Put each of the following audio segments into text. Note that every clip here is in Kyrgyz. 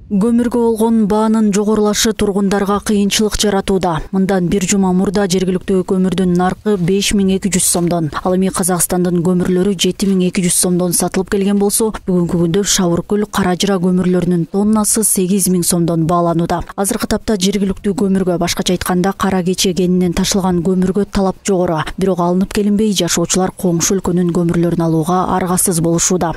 Көмүргө болгон баанын жогорулашы тургундарга кыйынчылык жаратууда. Мындан бир жума мурда жергиликтүү көмүрдүн наркы 5200 сомдон, ал эми Казакстандын көмүрлөрү 7200 сомдон сатылып келген болсо, бүгүнкү күндө Шабыркөл, Каражыра көмүрлөрүнүн тоннасы 8000 сомдон бааланууда. Азыркы тапта жергиликтүү көмүргө, башкача айтканда Кара Кече кенинен ташылган көмүргө талап жогору, бирок алынып келинбей жашоочулар коңшу өлкөнүн көмүрлөрүн алууга аргасыз болушууда.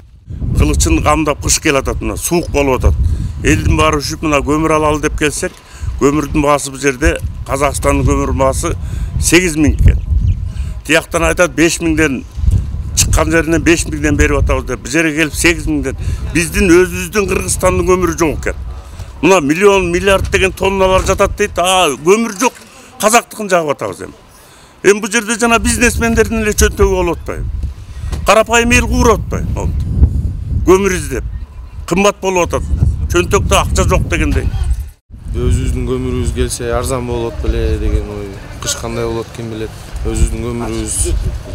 Кылычын камдап кыш келатат, мына суук болуп атат. Элдин баары үшүп мына көмүр алалы деп келсек, көмүрдүн баасы бул жерде Казакстандын көмүр баасы 8000 экен. Тияктан айтат 5000ден чыккан жеринен 5000ден берип атабыз деп. Бул жерге келип 8000ден. Биздин өзүбүздүн Кыргызстандын көмүрү жок экен. Мына миллион, миллиард деген тонналар жатат дейт. Көмүр жок, казактыкын жагып атабыз эми. Эми бул жерде жана бизнесмендердин эле чөнтөгү болуп атпайбы? Карапайым эл кууруп атпайбы? Көмүр издеп, кымбат болуп атат. Чөнтөктө акча жок дегендей. Өзүбүздүн көмүрүбүз келсе арзан болот беле деген ой. Кыш кандай болот ким билет. Өзүбүздүн көмүрүбүз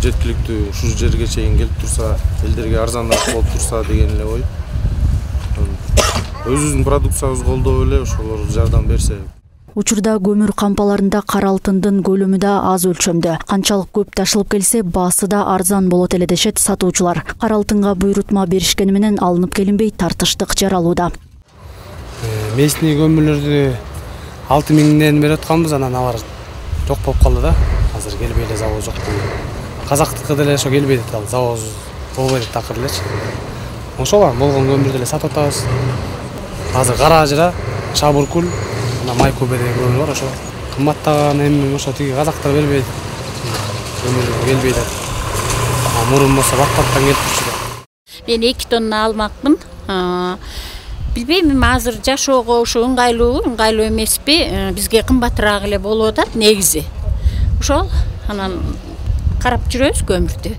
жеткиликтүү ушул жерге чейин келип турса, элдерге арзаныраак болуп турса деген эле ой. Өзүбүздүн продукциябызды колдоп эле ошолор жардам берсе. Учурда көмүр кампаларында кара алтындын көлөмү да аз өлчөмдө. Канчалык көп ташылып келсе, баасы да арзан болот эле дешет сатуучулар. Кара алтынга буйрутма беришкени менен алынып келинбей тартыштык жаралууда. Местный көмүрлөрдү 6000ден берип атканбыз, анан алар жок болуп калды да. Азыр келбей эле завод жок. Казактыкы деле ошо келбей атат, ал завод болбой атат акыры элечи. Ошол болгон көмүрдү эле сатып атабыз. Азыр Каражыра, Шабыркөл, Майкөбе деген көмүр бар, ошо кымбаттаган, эми ошо тиги казактар бербейт. Көмүр келбейт. Мурун болсо бактан келип турчу. Мен 2 тонна алмакмын. Билбейм, азыр жашоого ошо ыңгайлуу эмеспи? Бизге кымбатыраак эле болуп атат негизи. Ошол анан карап жүрөбүз көмүрдү.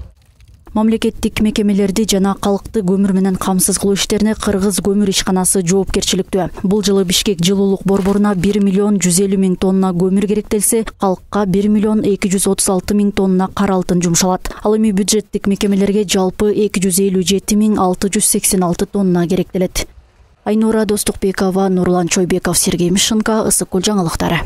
Мамлекеттик мекемелерди жана калкты көмүр менен камсыз кылуу иштерине Кыргыз көмүр ишканасы жоопкерчиликтүү. Бул жылы Бишкек жылуулук борборуна 1 миллион 150 миң тонна көмүр керектелсе, калкка 1 миллион 236 миң тонна кара алтын жумшалат. Ал эми бюджеттик мекемелерге жалпы 257 миң 686 тонна керектелет. Айнура Достукбекова, Нурлан Чойбеков, Сергей Мишенко, Ысык Көл жаңылыктары.